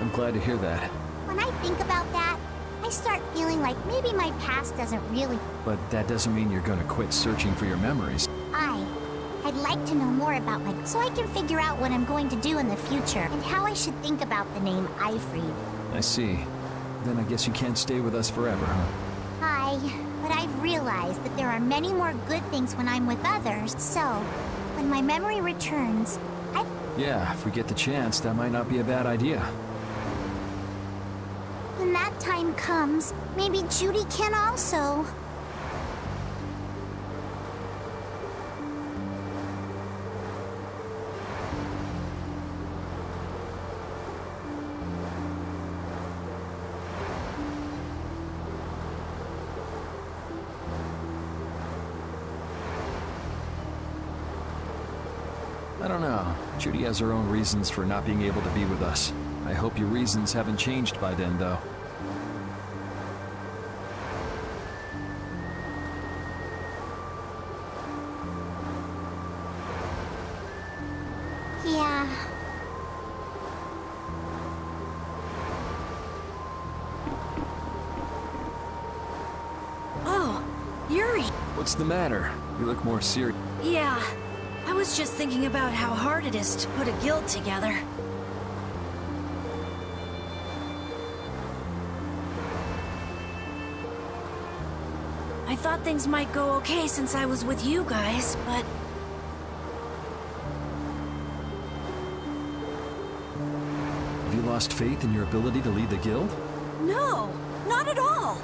I'm glad to hear that. When I think about that, I start feeling like maybe my past doesn't really... But that doesn't mean you're gonna quit searching for your memories. I'd like to know more about so I can figure out what I'm going to do in the future, and how I should think about the name Ifrid. I see. Then I guess you can't stay with us forever, huh? But I've realized that there are many more good things when I'm with others, so... when my memory returns, Yeah, if we get the chance, that might not be a bad idea. when that time comes, maybe Judy can also... I don't know. Judy has her own reasons for not being able to be with us. I hope your reasons haven't changed by then, though. Yeah... Oh, Yuri! What's the matter? You look more serious. Yeah, I was just thinking about how hard it is to put a guild together. I thought things might go okay since I was with you guys, but... Have you lost faith in your ability to lead the guild? No, not at all!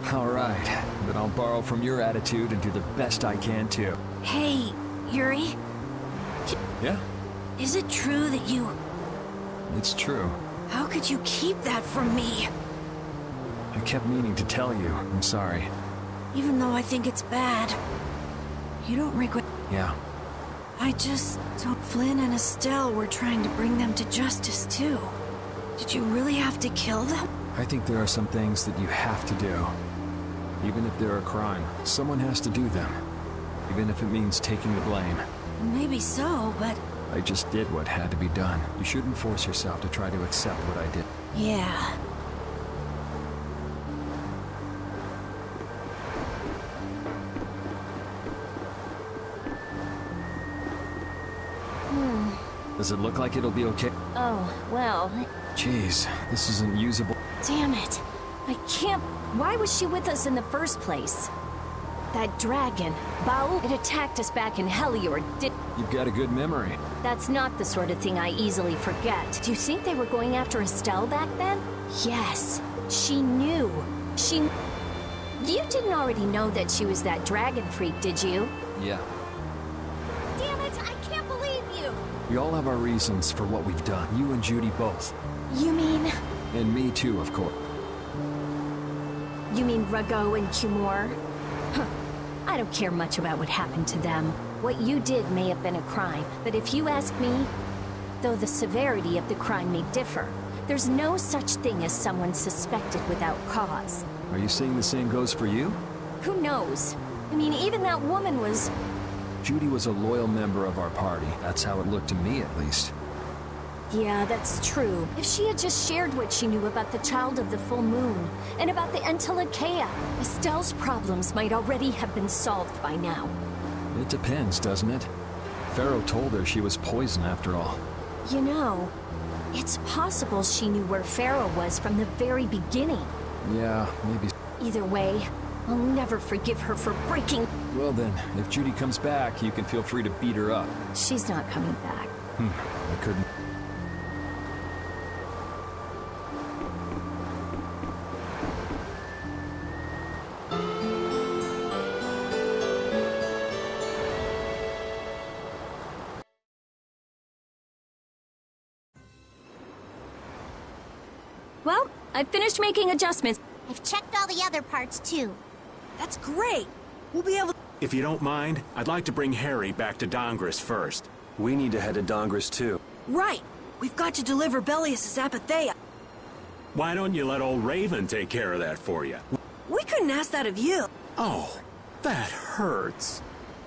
Alright, then I'll borrow from your attitude and do the best I can too. Hey, Yuri? Yeah? Is it true that you... It's true. How could you keep that from me? I kept meaning to tell you. I'm sorry. Even though I think it's bad. You don't regret... Yeah. I just... So Flynn and Estelle were trying to bring them to justice too. Did you really have to kill them? I think there are some things that you have to do. Even if they're a crime, someone has to do them. Even if it means taking the blame. Maybe so, but... I just did what had to be done. You shouldn't force yourself to try to accept what I did. Yeah. Does it look like it'll be okay? Oh, well... Jeez, this isn't usable. Damn it. I can't... Why was she with us in the first place? That dragon, Baul, it attacked us back in Helior, did... You've got a good memory. That's not the sort of thing I easily forget. Do you think they were going after Estelle back then? Yes. She knew. You didn't already know that she was that dragon freak, did you? Yeah. Damn it, I can't believe you! We all have our reasons for what we've done. You and Judy both. You mean... And me too, of course. You mean Rago and Cumor? Huh. I don't care much about what happened to them. What you did may have been a crime, but if you ask me, though the severity of the crime may differ, there's no such thing as someone suspected without cause. Are you saying the same goes for you? Who knows? I mean, even that woman was... Judy was a loyal member of our party. That's how it looked to me, at least. Yeah, that's true. If she had just shared what she knew about the Child of the Full Moon, and about the Entelekea, Estelle's problems might already have been solved by now. It depends, doesn't it? Pharaoh told her she was poison after all. You know, it's possible she knew where Pharaoh was from the very beginning. Yeah, maybe. Either way, I'll never forgive her for breaking... Well then, if Judy comes back, you can feel free to beat her up. She's not coming back. I couldn't... Well, I've finished making adjustments. I've checked all the other parts too. That's great! We'll be able... If you don't mind, I'd like to bring Harry back to Dongris first. We need to head to Dongris too. Right! We've got to deliver Belius' Apatheia. Why don't you let old Raven take care of that for you? We couldn't ask that of you. Oh, that hurts.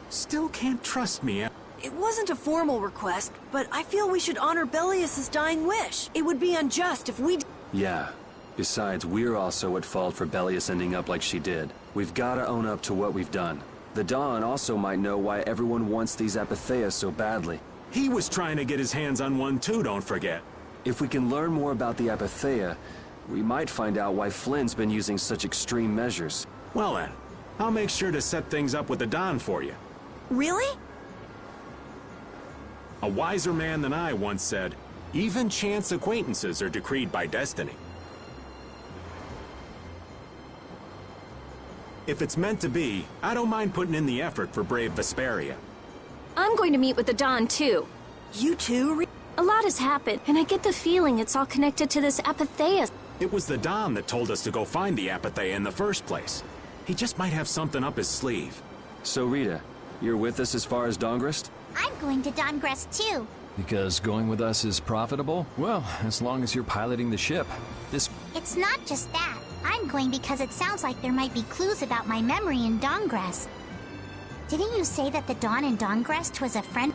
Still can't trust me. It wasn't a formal request, but I feel we should honor Belius's dying wish. It would be unjust if we... Yeah. Besides, we're also at fault for Belius ending up like she did. We've gotta own up to what we've done. The Dawn also might know why everyone wants these Apatheas so badly. He was trying to get his hands on one too, don't forget. If we can learn more about the Apathea, we might find out why Flynn's been using such extreme measures. Well then, I'll make sure to set things up with the Don for you. Really? A wiser man than I once said, even chance acquaintances are decreed by destiny. If it's meant to be, I don't mind putting in the effort for brave Vespiria. I'm going to meet with the Don, too. You too? A lot has happened, and I get the feeling it's all connected to this Apatheia. It was the Don that told us to go find the Apatheia in the first place. He just might have something up his sleeve. So Rita, you're with us as far as Dongrest? I'm going to Dongrest too. Because going with us is profitable? Well, as long as you're piloting the ship. It's not just that. I'm going because it sounds like there might be clues about my memory in Dongrest. Didn't you say that the Dawn in Dongrest was a friend?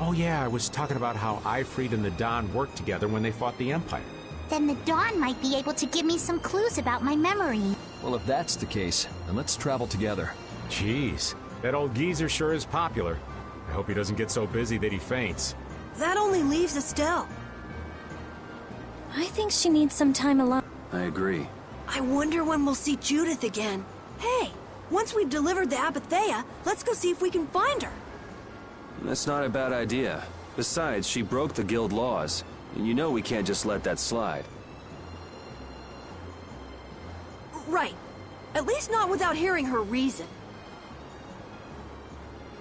Oh yeah, I was talking about how Ifrit and the Don worked together when they fought the Empire. Then the Dawn might be able to give me some clues about my memory. Well, if that's the case, then let's travel together. Jeez, that old geezer sure is popular. I hope he doesn't get so busy that he faints. That only leaves Estelle. I think she needs some time alone. I agree. I wonder when we'll see Judith again. Hey, once we've delivered the Apatheia, let's go see if we can find her. That's not a bad idea. Besides, she broke the guild laws, and you know we can't just let that slide. Right. At least not without hearing her reason.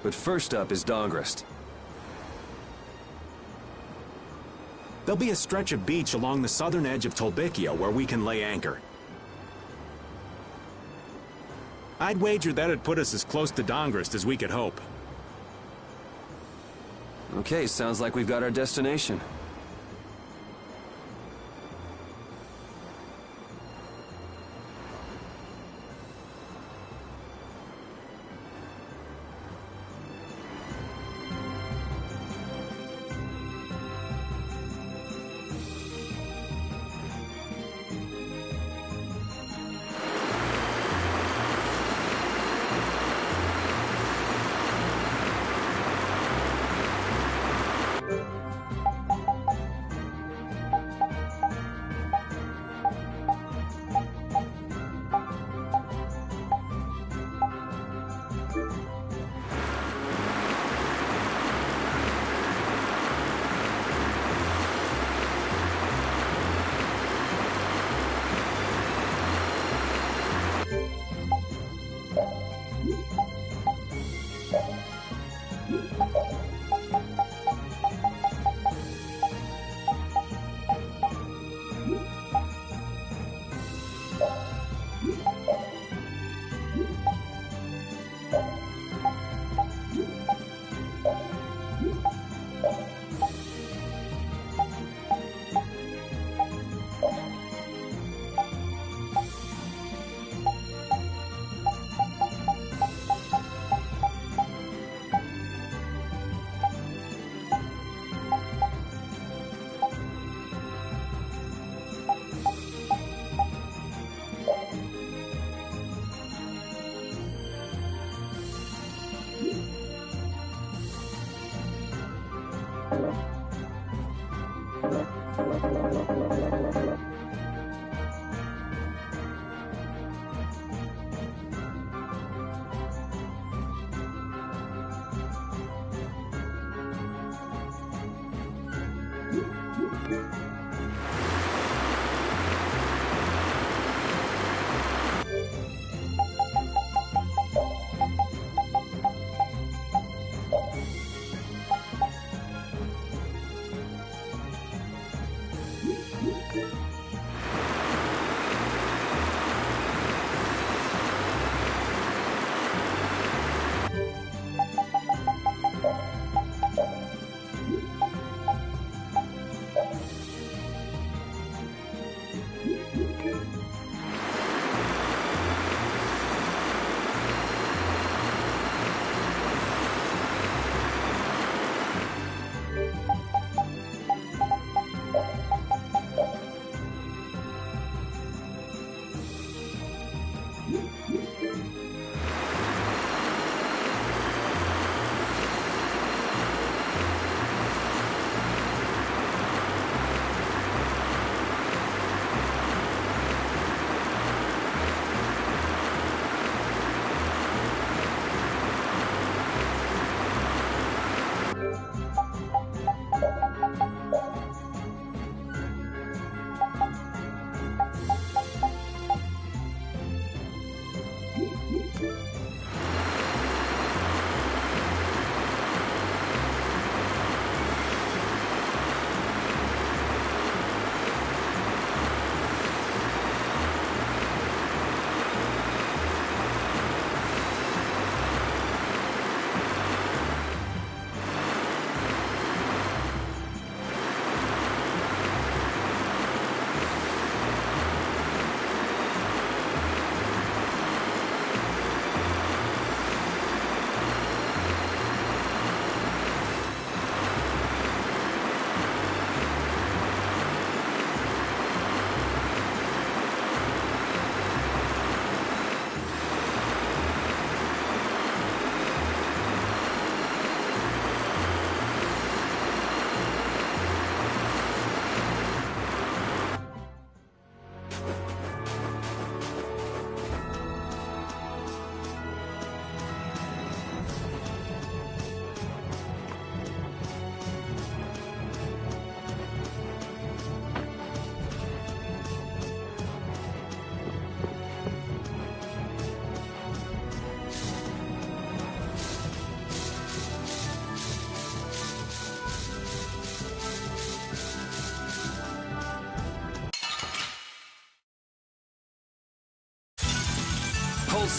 But first up is Dongrest. There'll be a stretch of beach along the southern edge of Tolbikia where we can lay anchor. I'd wager that'd put us as close to Dongrest as we could hope. Okay, sounds like we've got our destination.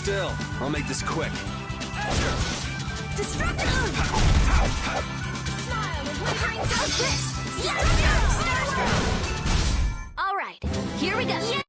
still. I'll make this quick. Destructive! Smile and wavering does this! All right, here we go. Yeah.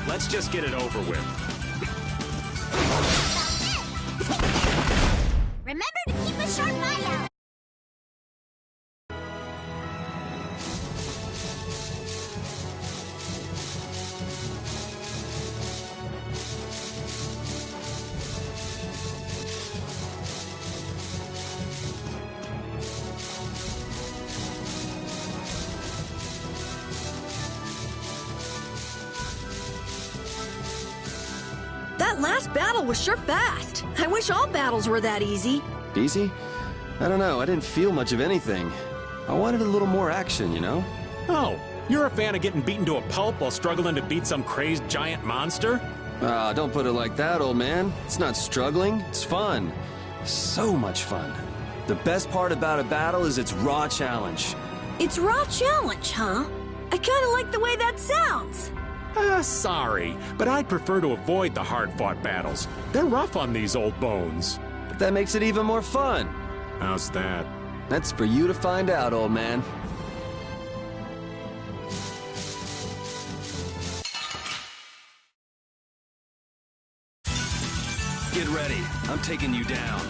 Let's just get it over with. Remember to keep a sharp eye out. That last battle was sure fast. I wish all battles were that easy. Easy? I don't know, I didn't feel much of anything. I wanted a little more action, you know? Oh, you're a fan of getting beaten to a pulp while struggling to beat some crazed giant monster? Ah, don't put it like that, old man. It's not struggling, it's fun. So much fun. The best part about a battle is its raw challenge. It's raw challenge, huh? I kinda like the way that sounds. Sorry, but I'd prefer to avoid the hard-fought battles. They're rough on these old bones. But that makes it even more fun. How's that? That's for you to find out, old man. Get ready. I'm taking you down.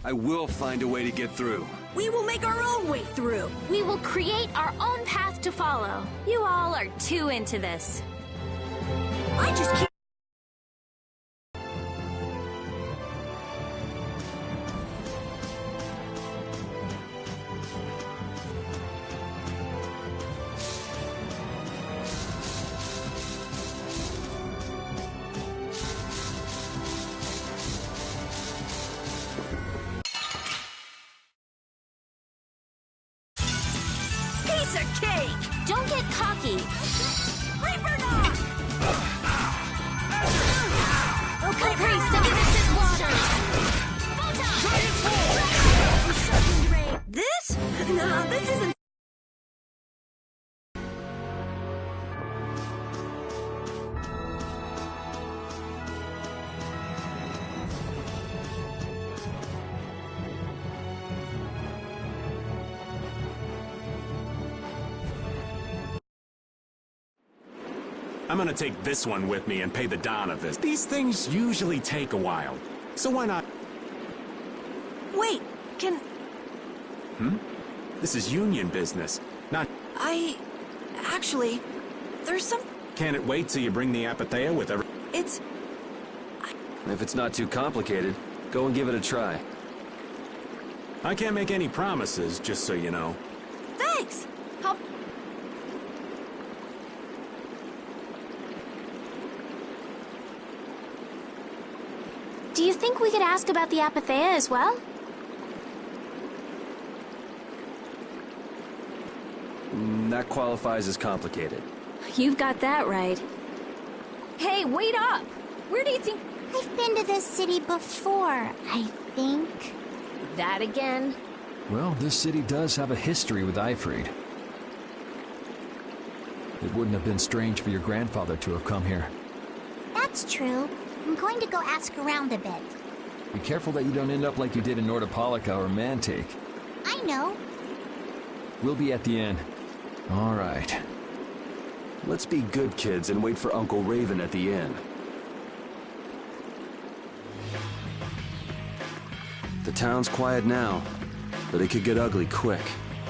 I will find a way to get through. We will make our own way through. We will create our own path to follow. You all are too into this. I just can't. piece of cake! Don't get cocky. Reaper knock! Okay, Grace, innocent waters. This? No, this isn't... I'm gonna take this one with me and pay the Don of this. These things usually take a while, so why not? Wait, can... This is union business, not... Actually, there's some... Can it wait till you bring the Apathea with every... It's... If it's not too complicated, go and give it a try. I can't make any promises, just so you know. Thanks! How... Do you think we could ask about the Apathea as well? That qualifies as complicated. You've got that right. Hey, wait up! Where do you think... I've been to this city before, I think. That again? Well, this city does have a history with Ifrid. It wouldn't have been strange for your grandfather to have come here. That's true. I'm going to go ask around a bit. Be careful that you don't end up like you did in Nordopolica or Mantake. I know. We'll be at the inn. All right. Let's be good kids and wait for Uncle Raven at the inn. The town's quiet now, but it could get ugly quick.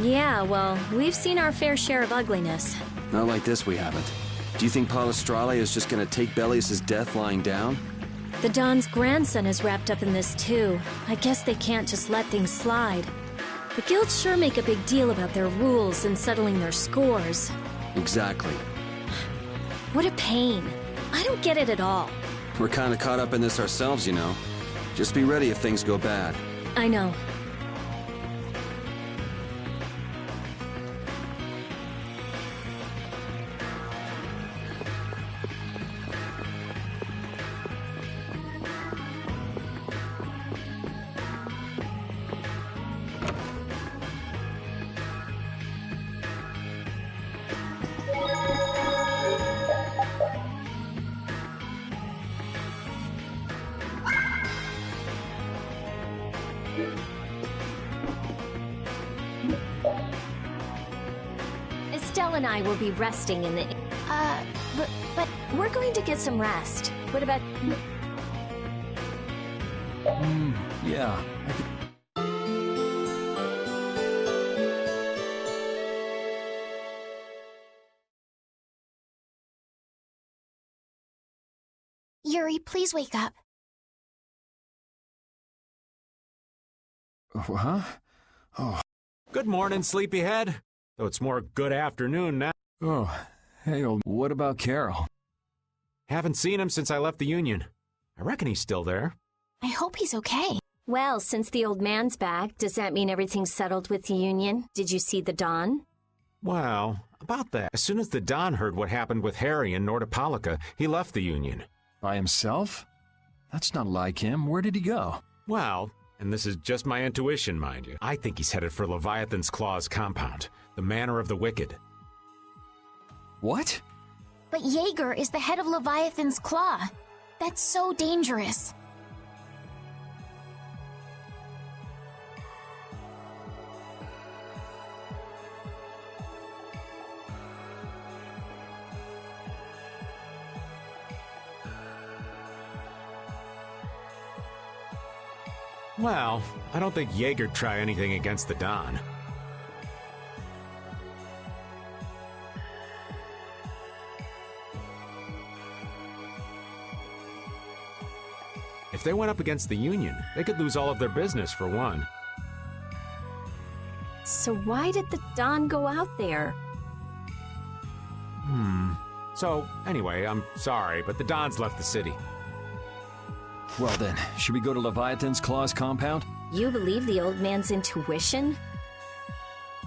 Yeah, well, we've seen our fair share of ugliness. Not like this we haven't. Do you think Palestrale is just gonna take Belius's death lying down? The Don's grandson is wrapped up in this too. I guess they can't just let things slide. The guilds sure make a big deal about their rules and settling their scores. Exactly. What a pain. I don't get it at all. We're kinda caught up in this ourselves, you know. Just be ready if things go bad. I know. Estelle and I will be resting in the... but we're going to get some rest. What about... Yeah. Yuri, please wake up. Huh? Oh. Good morning, sleepyhead. Though it's more good afternoon now. Oh. Hey, old... What about Carol? Haven't seen him since I left the Union. I reckon he's still there. I hope he's okay. Well, since the old man's back, does that mean everything's settled with the Union? Did you see the Don? Well, about that. As soon as the Don heard what happened with Harry in Nordopolica, he left the Union. By himself? That's not like him. Where did he go? Well, and this is just my intuition, mind you, I think he's headed for Leviathan's Claw's compound, the Manor of the Wicked. What? But Jaeger is the head of Leviathan's Claw. That's so dangerous. Well, I don't think Jaeger'd try anything against the Don. If they went up against the Union, they could lose all of their business, for one. So why did the Don go out there? So, anyway, I'm sorry, but the Don's left the city. Well then, should we go to Leviathan's Claw's compound? You believe the old man's intuition?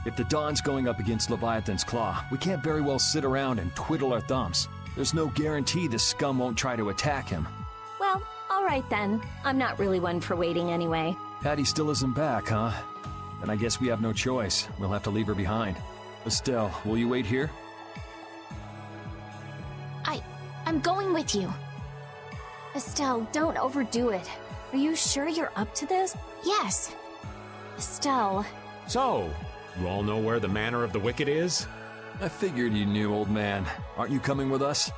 If the Dawn's going up against Leviathan's Claw, we can't very well sit around and twiddle our thumbs. There's no guarantee the scum won't try to attack him. Well, all right then. I'm not really one for waiting anyway. Patty still isn't back, huh? Then I guess we have no choice. We'll have to leave her behind. Estelle, will you wait here? I'm going with you. Estelle, don't overdo it. Are you sure you're up to this? Yes. Estelle. So, you all know where the Manor of the Wicked is? I figured you knew, old man. Aren't you coming with us?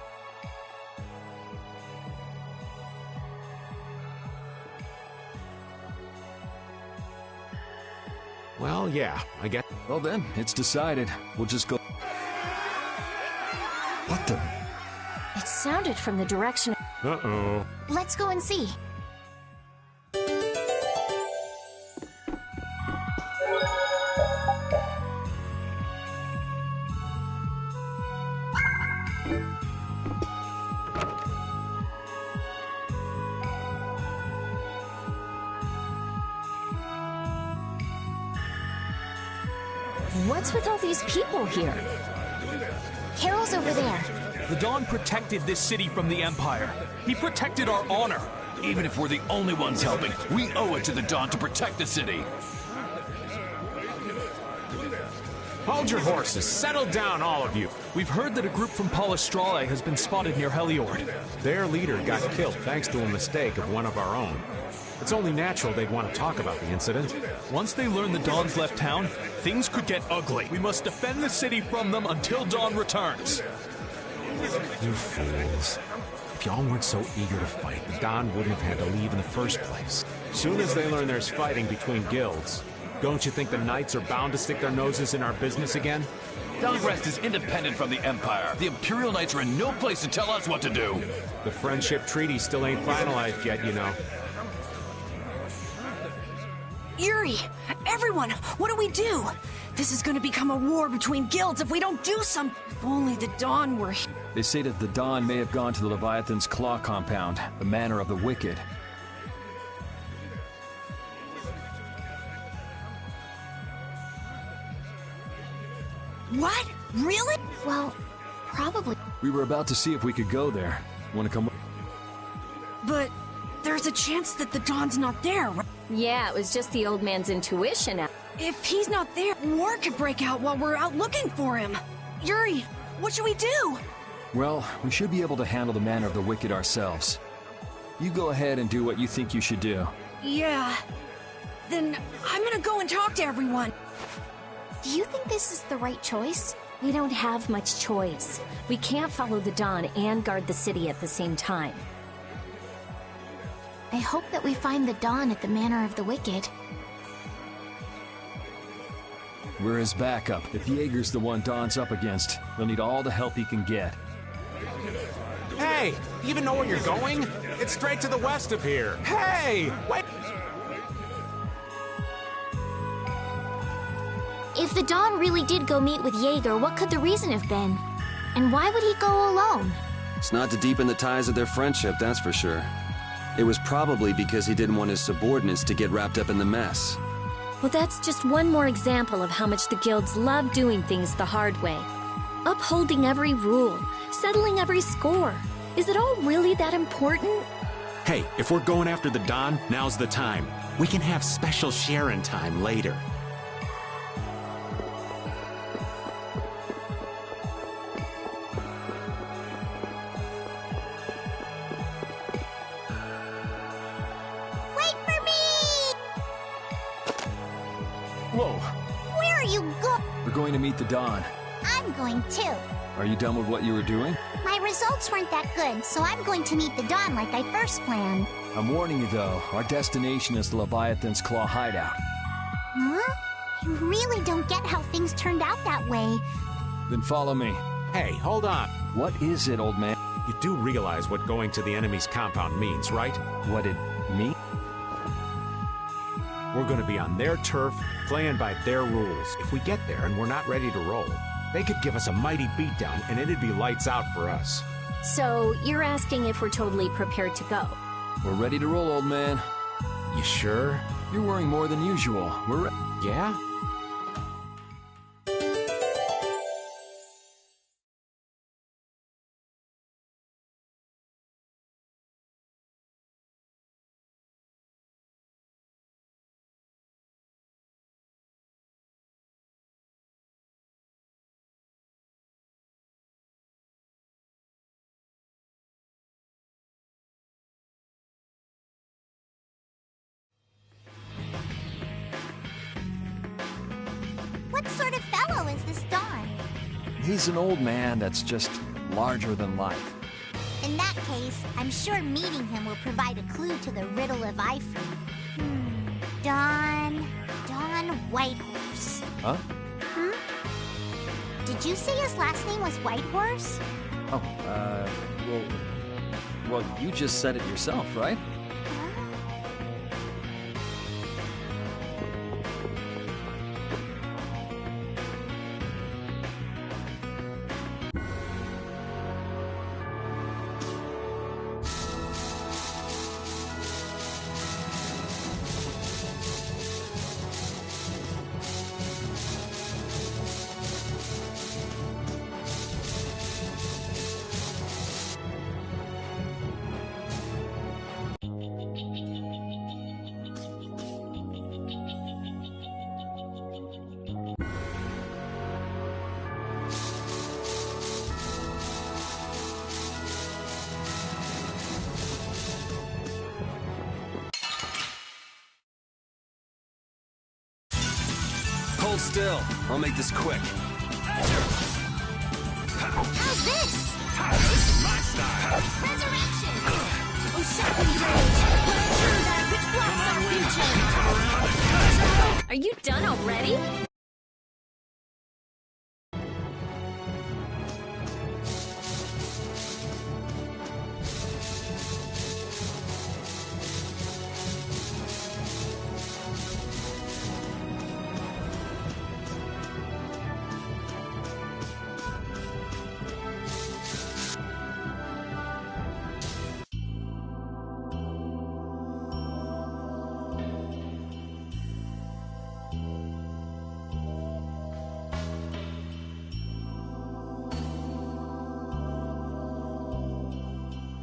Well, yeah, I get... Well then, it's decided. We'll just go... What the... It sounded from the direction... Uh-oh. Let's go and see. What's with all these people here? Carol's over there. The Dawn protected this city from the Empire. He protected our honor. Even if we're the only ones helping, we owe it to the Dawn to protect the city. Hold your horses. Settle down, all of you. We've heard that a group from Palestrale has been spotted near Heliord. Their leader got killed thanks to a mistake of one of our own. It's only natural they'd want to talk about the incident. Once they learn the Dawn's left town, things could get ugly. We must defend the city from them until Dawn returns. You fools. If y'all weren't so eager to fight, the Dawn wouldn't have had to leave in the first place. Soon as they learn there's fighting between guilds, don't you think the Knights are bound to stick their noses in our business again? Dongrest is independent from the Empire. The Imperial Knights are in no place to tell us what to do. The friendship treaty still ain't finalized yet, you know. Yuri! Everyone! What do we do? This is gonna become a war between guilds if we don't do something. If only the Dawn were here. They say that the Dawn may have gone to the Leviathan's Claw compound, the Manor of the Wicked. What? Really? Well, probably. We were about to see if we could go there. Want to come? But there's a chance that the Dawn's not there, right? Yeah, it was just the old man's intuition. If he's not there, war could break out while we're out looking for him. Yuri, what should we do? Well, we should be able to handle the Manor of the Wicked ourselves. You go ahead and do what you think you should do. Yeah. Then I'm gonna go and talk to everyone. Do you think this is the right choice? We don't have much choice. We can't follow the Dawn and guard the city at the same time. I hope that we find the Dawn at the Manor of the Wicked. We're his backup. If Jaeger's the one Dawn's up against, he'll need all the help he can get. Hey! You even know where you're going? It's straight to the west of here. Hey! Wait! If the Dawn really did go meet with Jaeger, what could the reason have been? And why would he go alone? It's not to deepen the ties of their friendship, that's for sure. It was probably because he didn't want his subordinates to get wrapped up in the mess. Well, that's just one more example of how much the guilds love doing things the hard way. Upholding every rule, settling every score. Is it all really that important? Hey, if we're going after the Dawn, now's the time. We can have special sharing time later. Wait for me! Whoa! Where are you going? We're going to meet the Dawn. I'm going too. Are you done with what you were doing? My results weren't that good, so I'm going to meet the Dawn like I first planned. I'm warning you though, our destination is the Leviathan's Claw hideout. Huh? You really don't get how things turned out that way. Then follow me. Hey, hold on. What is it, old man? You do realize what going to the enemy's compound means, right? What it mean? We're gonna be on their turf, playing by their rules. If we get there and we're not ready to roll, they could give us a mighty beatdown and it'd be lights out for us. So, you're asking if we're totally prepared to go? We're ready to roll, old man. You sure? You're worrying more than usual. Yeah? What sort of fellow is this Don? He's an old man that's just larger than life. In that case, I'm sure meeting him will provide a clue to the riddle of Ifree. Don Whitehorse. Huh? Did you say his last name was Whitehorse? Oh, well, you just said it yourself, right? Hold still. I'll make this quick. How's this? This is my style. Resurrection! Oshakli's Rage! That which blocks our future! Are you done already?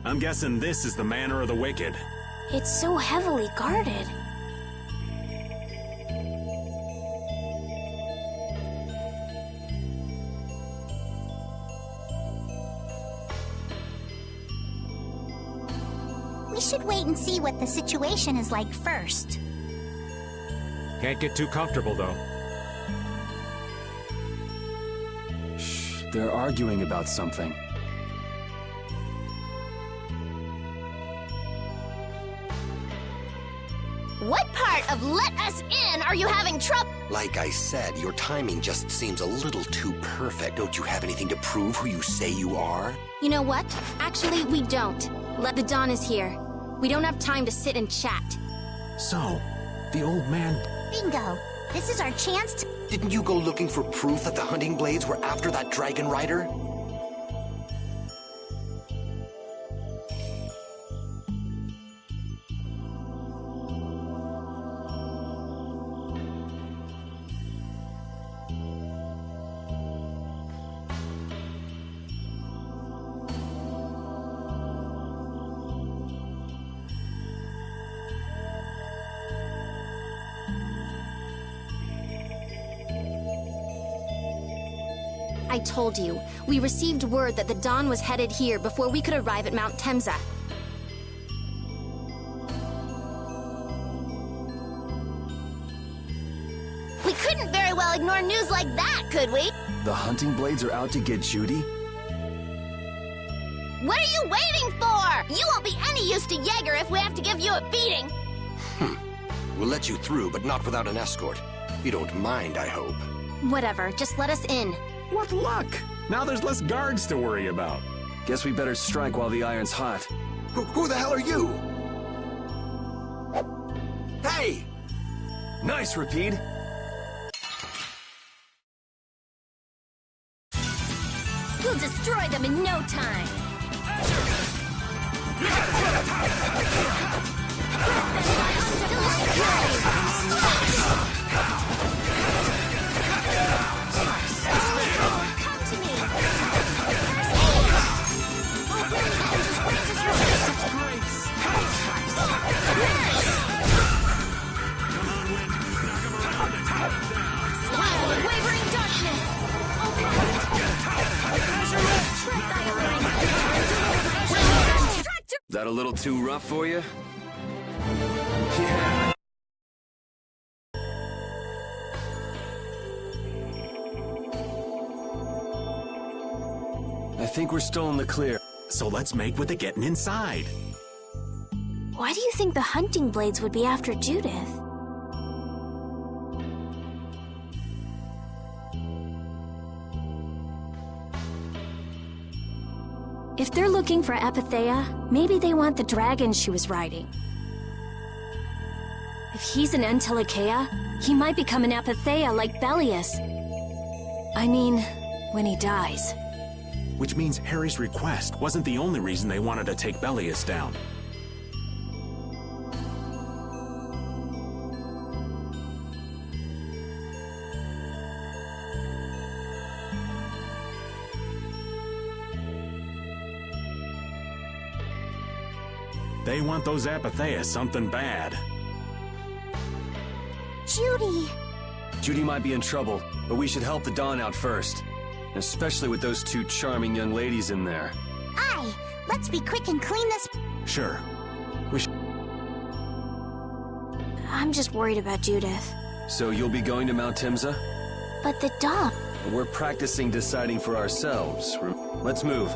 I'm guessing this is the Manor of the Wicked. It's so heavily guarded. We should wait and see what the situation is like first. Can't get too comfortable, though. Shh, they're arguing about something. What part of let us in are you having trouble? Like I said, your timing just seems a little too perfect. Don't you have anything to prove who you say you are? You know what? Actually, we don't. The Dawn is here. We don't have time to sit and chat. So, the old man... Bingo! This is our chance to... Didn't you go looking for proof that the hunting blades were after that dragon rider? I told you, we received word that the Dawn was headed here before we could arrive at Mount Temza. We couldn't very well ignore news like that, could we? The hunting blades are out to get Judy? What are you waiting for? You won't be any use to Jaeger if we have to give you a beating. We'll let you through, but not without an escort. You don't mind, I hope. Whatever, just let us in. What luck! Now there's less guards to worry about. Guess we better strike while the iron's hot. Who the hell are you? Hey! Nice, Rapide. We'll destroy them in no time. That a little too rough for you? Yeah. I think we're still in the clear. So let's make with the getting inside. Why do you think the hunting blades would be after Judith? If they're looking for Epithea, maybe they want the dragon she was riding. If he's an Antilochea, he might become an Epithea like Belius. I mean, when he dies. Which means Harry's request wasn't the only reason they wanted to take Belius down. They want those Epithea something bad. Judy! Judy might be in trouble, but we should help the Dawn out first. Especially with those two charming young ladies in there. Aye, let's be quick and clean this. Sure. I'm just worried about Judith. So you'll be going to Mount Timza? But the Dawn... We're practicing deciding for ourselves. Let's move.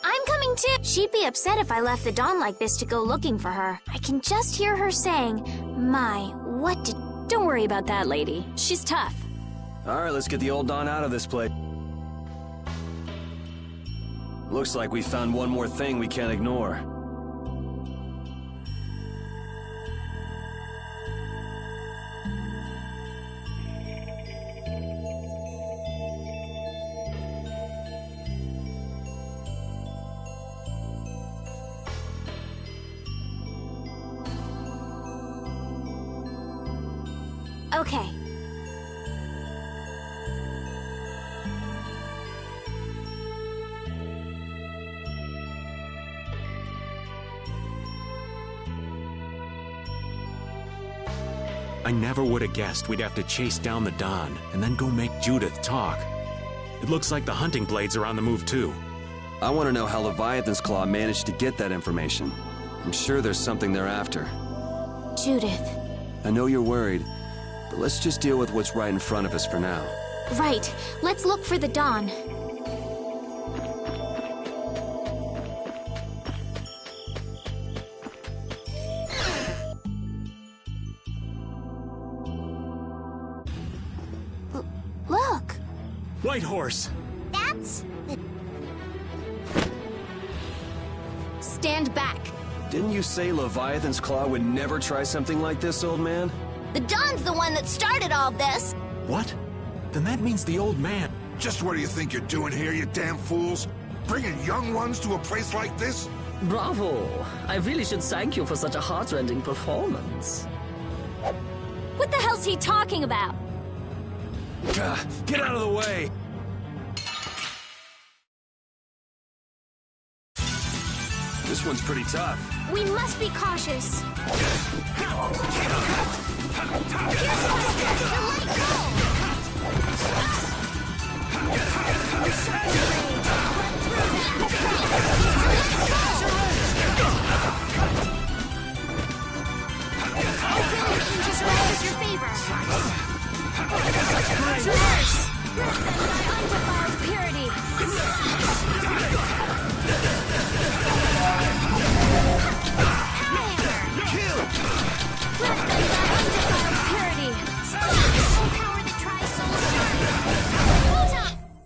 I'm coming too! She'd be upset if I left the Dawn like this to go looking for her. I can just hear her saying, "My, what did..." Don't worry about that lady. She's tough. Alright, let's get the old Dawn out of this place. Looks like we found one more thing we can't ignore. Okay. I never would have guessed we'd have to chase down the Dawn and then go make Judith talk. It looks like the hunting blades are on the move too. I want to know how Leviathan's Claw managed to get that information. I'm sure there's something they're after. Judith. I know you're worried, but let's just deal with what's right in front of us for now. Right. Let's look for the Dawn. Look! White horse! That's... Stand back! Didn't you say Leviathan's Claw would never try something like this, old man? The Dawn's the one that started all this! What? Then that means the old man. Just what do you think you're doing here, you damn fools? Bringing young ones to a place like this? Bravo! I really should thank you for such a heartrending performance. What the hell's he talking about? Get out of the way! This one's pretty tough. We must be cautious.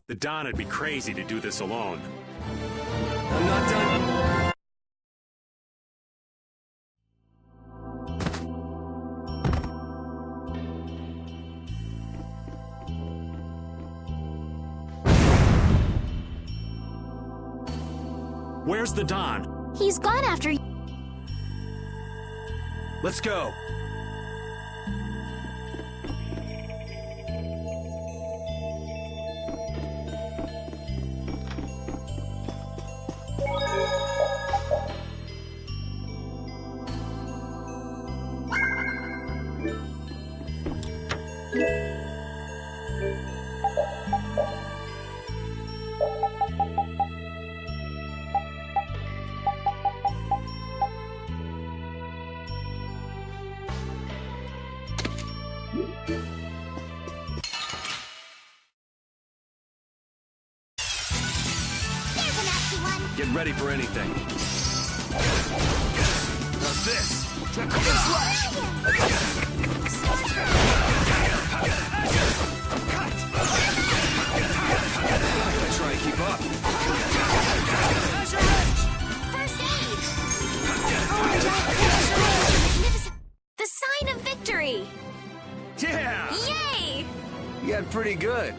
The Dawn would be crazy to do this alone. I'm not done. Where's the Dawn? He's gone after... Let's go. ready for anything. How's this? Triple slash! Gotta try and keep up. First aid! The sign of victory! Yeah! Yay! You got pretty good.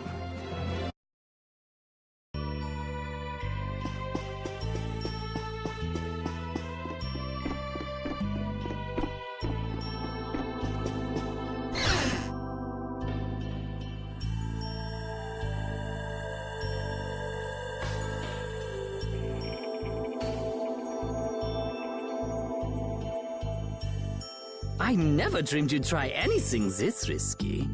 I never dreamed you'd try anything this risky.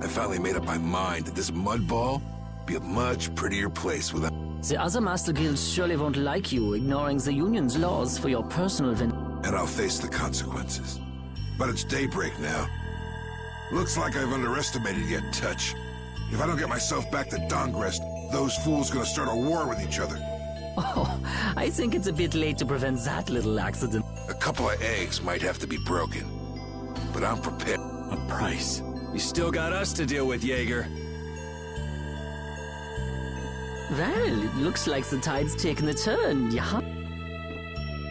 I finally made up my mind that this mud ball be a much prettier place without... The other Master Guilds surely won't like you ignoring the Union's laws for your personal And I'll face the consequences. But it's daybreak now. Looks like I've underestimated your touch. If I don't get myself back to Dongrest, those fools gonna start a war with each other. Oh, I think it's a bit late to prevent that little accident. A couple of eggs might have to be broken. But I'm prepared. A price. You still got us to deal with, Jaeger. Well, it looks like the tide's taken a turn, yeah?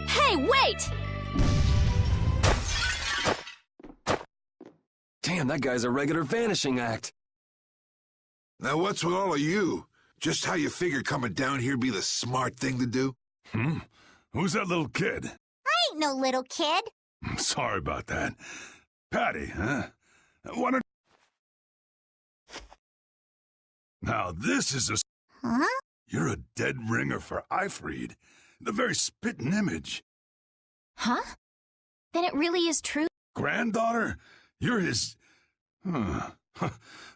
Hey, wait! Damn, that guy's a regular vanishing act. Now what's with all of you? Just how you figured coming down here be the smart thing to do? Who's that little kid? I ain't no little kid. Sorry about that. Patty, huh? Why don't... Now this is a... Huh? You're a dead ringer for Ifrid. The very spitting image. Huh? Then it really is true? Granddaughter? You're his... I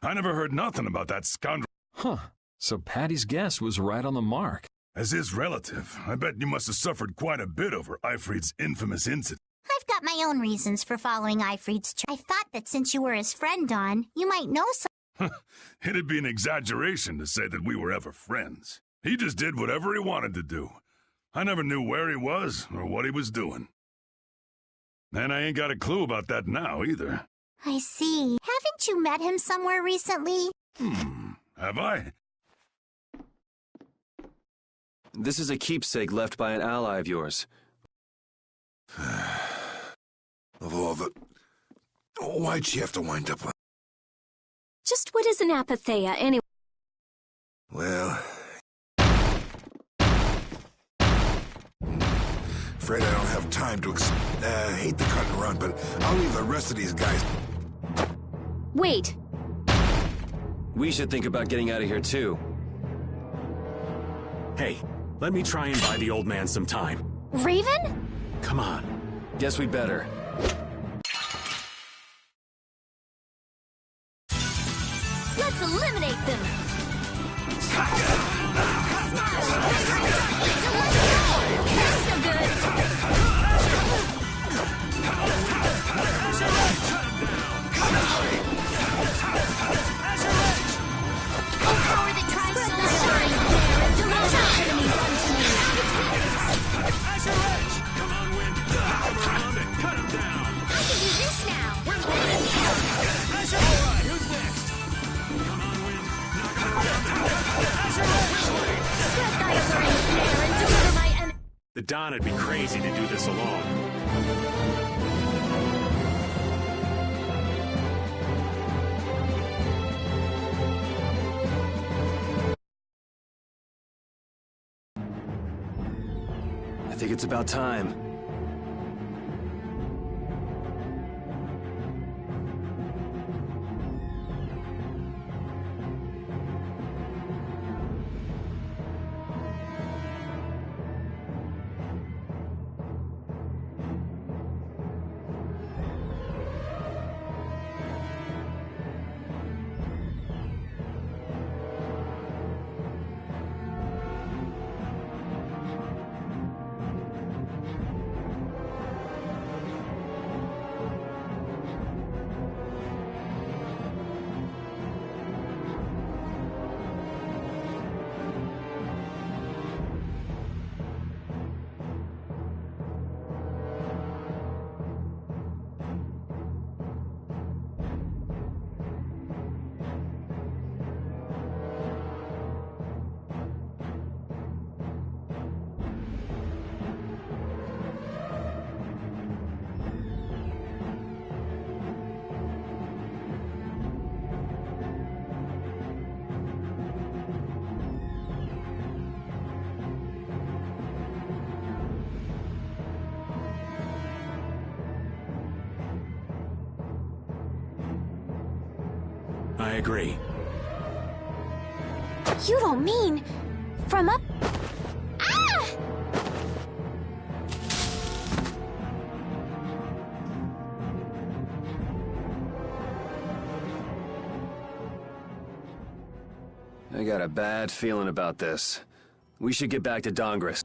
never heard nothing about that scoundrel. Huh. So Patty's guess was right on the mark. As his relative, I bet you must have suffered quite a bit over Ifrid's infamous incident. I've got my own reasons for following Ifrid's I thought that since you were his friend, Don, you might know some. It'd be an exaggeration to say that we were ever friends. He just did whatever he wanted to do. I never knew where he was or what he was doing. And I ain't got a clue about that now, either. I see. Haven't you met him somewhere recently? Have I? This is a keepsake left by an ally of yours. Of all the... Why'd she have to wind up like... Just what is an apatheia, anyway? Well... Afraid I don't have time to hate the cut and run, but I'll leave the rest of these guys... Wait. We should think about getting out of here, too. Hey, let me try and buy the old man some time. Raven? Come on. Guess we'd better. Let's eliminate them! That's no good! Oh, power that tries to shine there and direct our enemies unto me! Come on, Wind. Come around and cut him down. I can do this now! All right, who's next? Come on, Wind. Knock him around. Strike thy alluring snare and deliver my enemy! The Don would be crazy to do this alone. I think it's about time. I agree. You don't mean... from up... Ah! I got a bad feeling about this. We should get back to Dongres.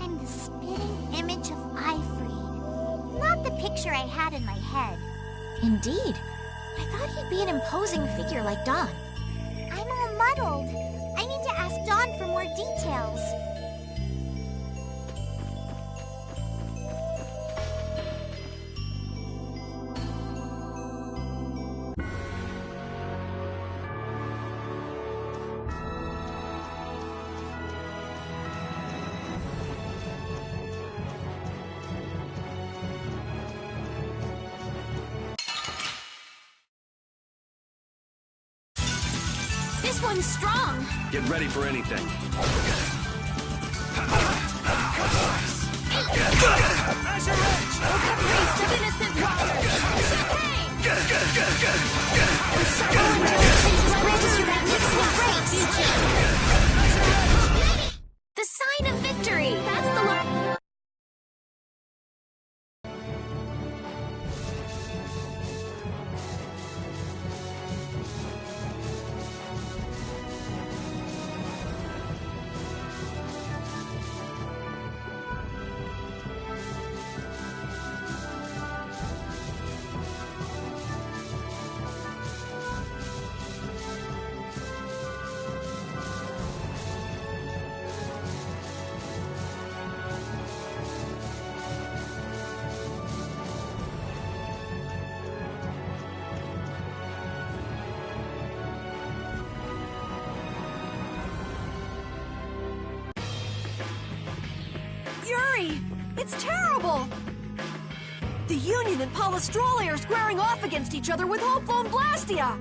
I'm the spitting image of Ifrid. Not the picture I had in my head. Indeed. I thought he'd be an imposing figure like Dawn. I'm all muddled. I need to ask Dawn for more details. This one's strong. Get ready for anything. The sign of victory. That's the one. Yuri! It's terrible! The Union and Palestrole are squaring off against each other with Hopeful and Blastia!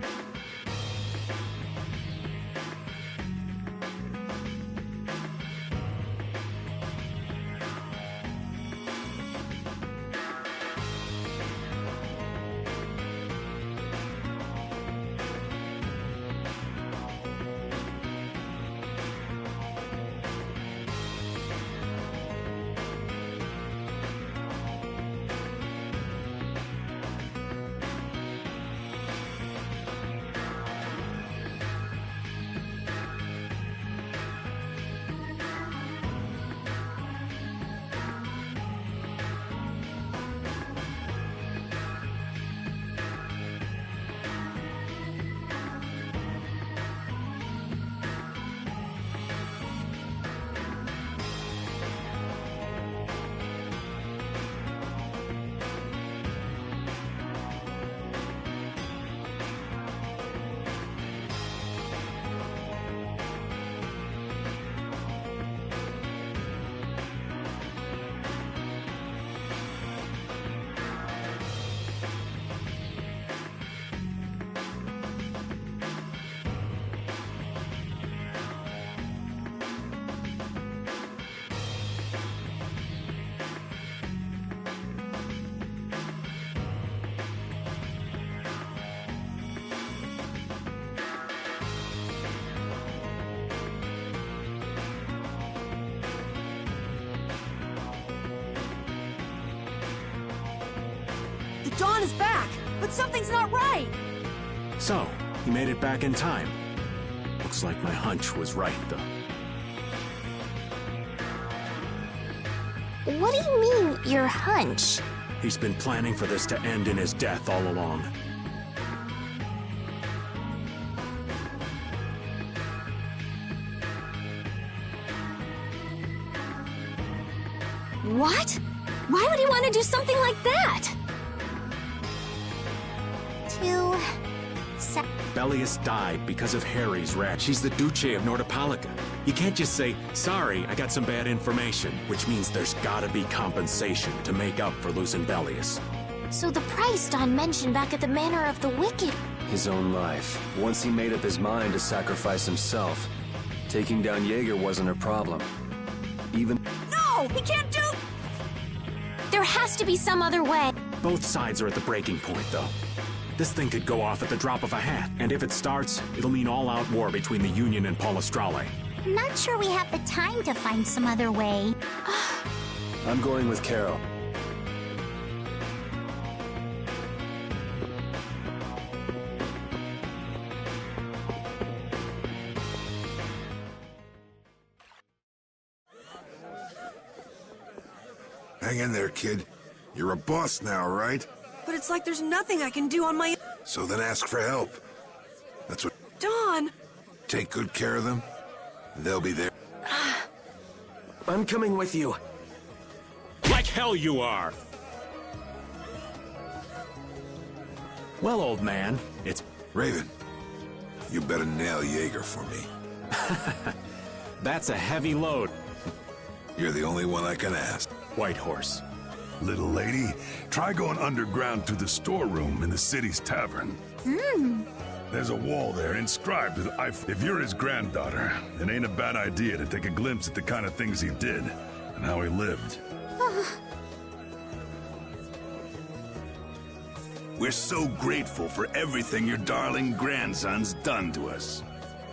Dawn is back, but something's not right. So, he made it back in time. Looks like my hunch was right, though. What do you mean, your hunch? He's been planning for this to end in his death all along. What? Why would he want to do something like that? Belius died because of Harry's rat. She's the Duce of Nordapalica. You can't just say, sorry, I got some bad information, which means there's gotta be compensation to make up for losing Belius. So the price Don mentioned back at the Manor of the Wicked... His own life. Once he made up his mind to sacrifice himself, taking down Jaeger wasn't a problem. Even... No! He can't do... There has to be some other way. Both sides are at the breaking point, though. This thing could go off at the drop of a hat, and if it starts, it'll mean all-out war between the Union and Palestrale. I'm not sure we have the time to find some other way. I'm going with Carol. Hang in there, kid. You're a boss now, right? But it's like there's nothing I can do on my... So then ask for help. That's what... Dawn! Take good care of them, and they'll be there. I'm coming with you. Like hell you are! Well, old man, it's... Raven, you better nail Jaeger for me. That's a heavy load. You're the only one I can ask. White Horse. Little lady, try going underground to the storeroom in the city's tavern. There's a wall there inscribed with if you're his granddaughter, it ain't a bad idea to take a glimpse at the kind of things he did and how he lived. We're so grateful for everything your darling grandson's done to us.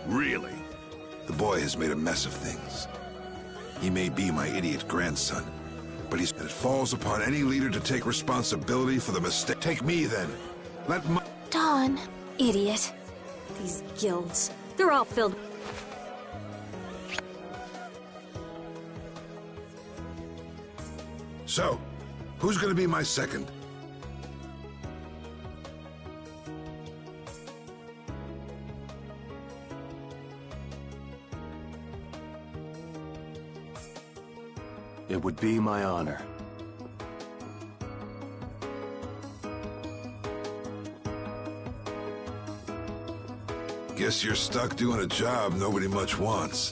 Really. The boy has made a mess of things. He may be my idiot grandson, but it falls upon any leader to take responsibility for the mistake. Take me, then. Let my... Dawn. Idiot. These guilds, they're all filled... So, who's gonna be my second? It would be my honor. Guess you're stuck doing a job nobody much wants.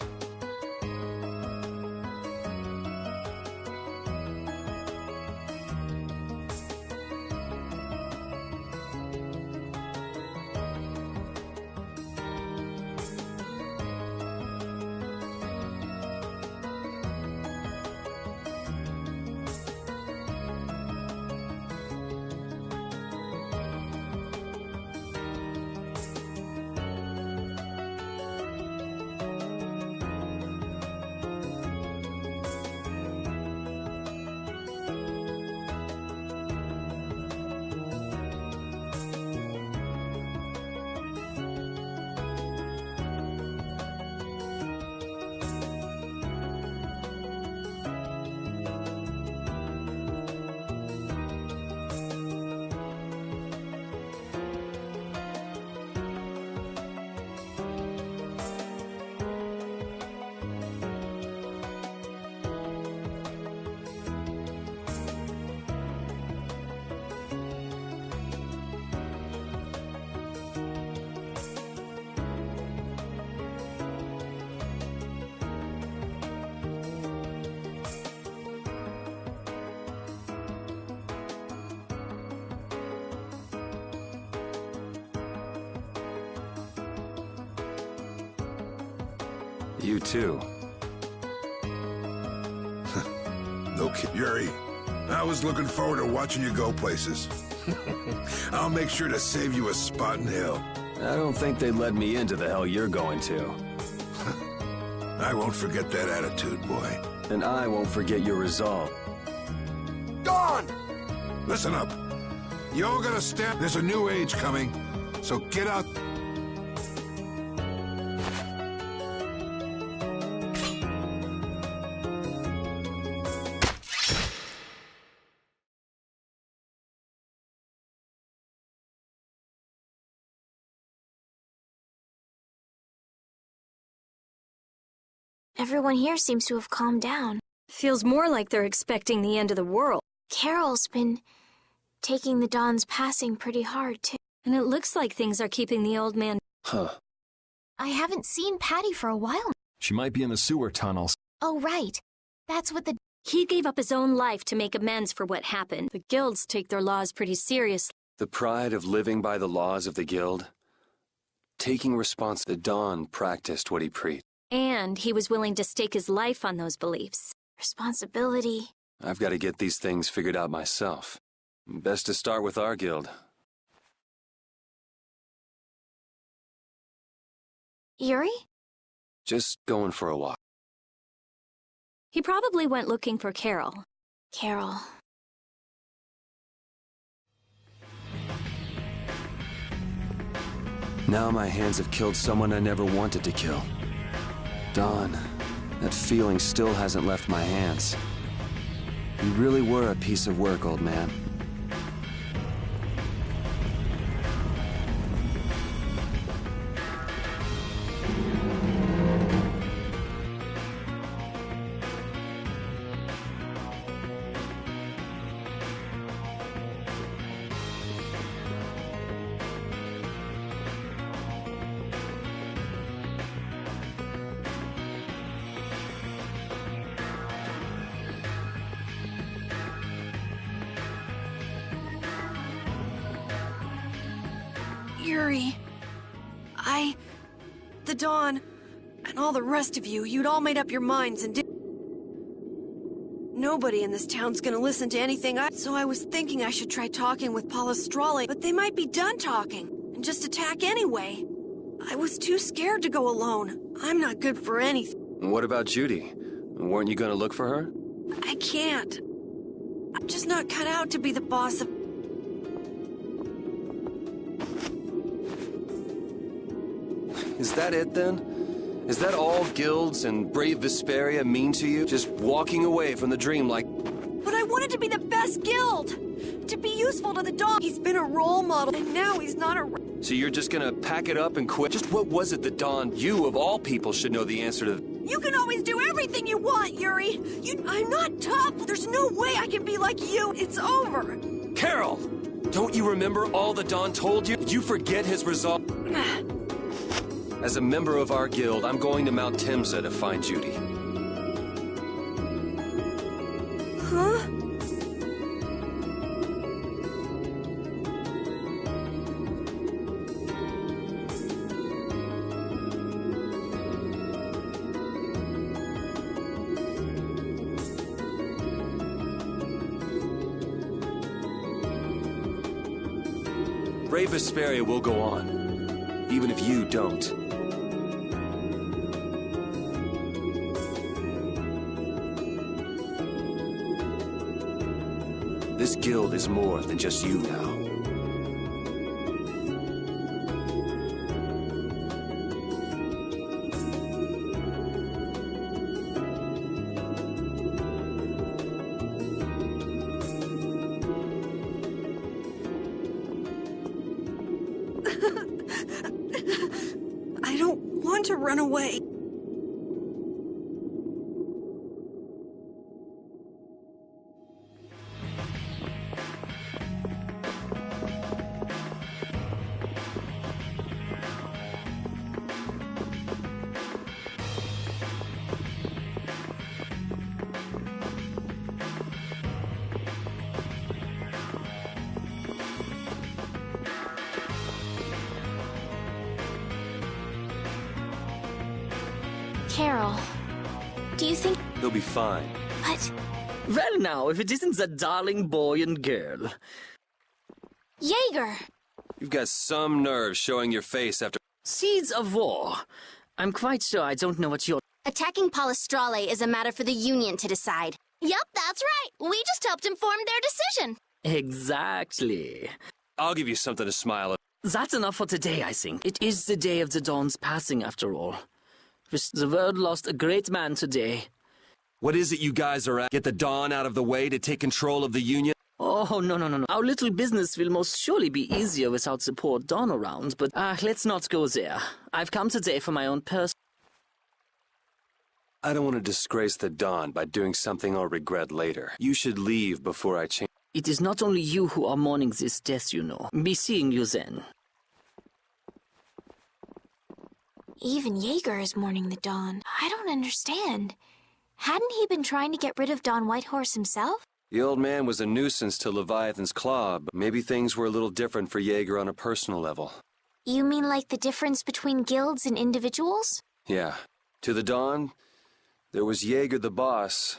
You too. No kid. Yuri, I was looking forward to watching you go places. I'll make sure to save you a spot in hell. I don't think they'd let me into the hell you're going to. I won't forget that attitude, boy. And I won't forget your resolve. Dawn! Listen up. You all gotta stand. There's a new age coming, so get out. Everyone here seems to have calmed down. Feels more like they're expecting the end of the world. Carol's been taking the Dawn's passing pretty hard, too. And it looks like things are keeping the old man... Huh. I haven't seen Patty for a while. She might be in the sewer tunnels. Oh, right. That's what the... He gave up his own life to make amends for what happened. The guilds take their laws pretty seriously. The pride of living by the laws of the guild. Taking responsibility. The Dawn practiced what he preached. And he was willing to stake his life on those beliefs. Responsibility. I've got to get these things figured out myself. Best to start with our guild. Yuri? Just going for a walk. He probably went looking for Carol. Carol. Now my hands have killed someone I never wanted to kill. Dawn, that feeling still hasn't left my hands. You really were a piece of work, old man. Yuri, the Dawn, and all the rest of you, you'd all made up your minds and did. Nobody in this town's gonna listen to anything so I was thinking I should try talking with Palestrale, but they might be done talking and just attack anyway. I was too scared to go alone. I'm not good for anything. What about Judy? Weren't you gonna look for her? I can't. I'm just not cut out to be the boss of... Is that it, then? Is that all guilds and brave Vespiria mean to you? Just walking away from the dream like... But I wanted to be the best guild! To be useful to the Dawn. He's been a role model, and now he's not a... So you're just gonna pack it up and quit? Just what was it that Dawn, you of all people, should know the answer to... You can always do everything you want, Yuri! I'm not tough! There's no way I can be like you! It's over! Carol! Don't you remember all the Dawn told you? Did you forget his resolve? As a member of our guild, I'm going to Mount Timsa to find Judy. Huh? Brave Vespiria will go on, even if you don't. This guild is more than just you now. I don't want to run away. Carol, do you think... He'll be fine. What? Well now, if it isn't the darling boy and girl. Jaeger! You've got some nerve showing your face after... Seeds of war. I'm quite sure I don't know what you're... Attacking Palestrale is a matter for the Union to decide. Yup, that's right. We just helped inform their decision. Exactly. I'll give you something to smile at. That's enough for today, I think. It is the day of the Dawn's passing, after all. The world lost a great man today. What is it you guys are at? Get the Dawn out of the way to take control of the Union? Oh, no. Our little business will most surely be easier without support Dawn around, but let's not go there. I've come today for my own person. I don't want to disgrace the Dawn by doing something I'll regret later. You should leave before I change. It is not only you who are mourning this death, you know. Be seeing you then. Even Jaeger is mourning the Dawn. I don't understand. Hadn't he been trying to get rid of Dawn Whitehorse himself? The old man was a nuisance to Leviathan's Claw, but maybe things were a little different for Jaeger on a personal level. You mean like the difference between guilds and individuals? Yeah. To the Dawn, there was Jaeger the boss,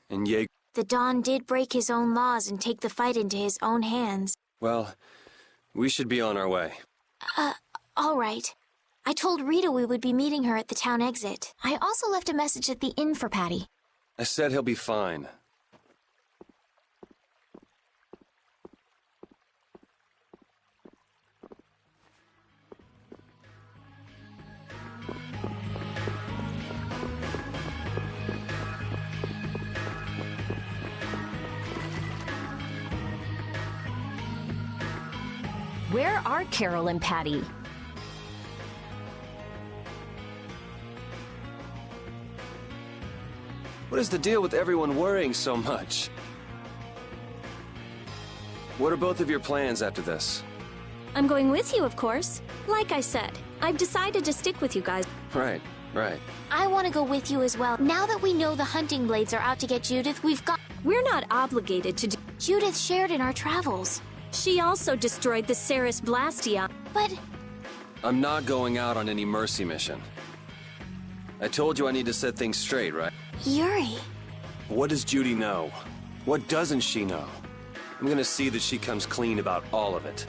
and Jaeger... The Don did break his own laws and take the fight into his own hands. Well, we should be on our way. All right. I told Rita we would be meeting her at the town exit. I also left a message at the inn for Patty. I said he'll be fine. Where are Carol and Patty? What is the deal with everyone worrying so much? What are both of your plans after this? I'm going with you, of course. Like I said, I've decided to stick with you guys. Right. I want to go with you as well. Now that we know the hunting blades are out to get Judith, We're not obligated to do... Judith shared in our travels. She also destroyed the Ceres Blastia. But... I'm not going out on any mercy mission. I told you I need to set things straight, right? Yuri... What does Judy know? What doesn't she know? I'm gonna see that she comes clean about all of it.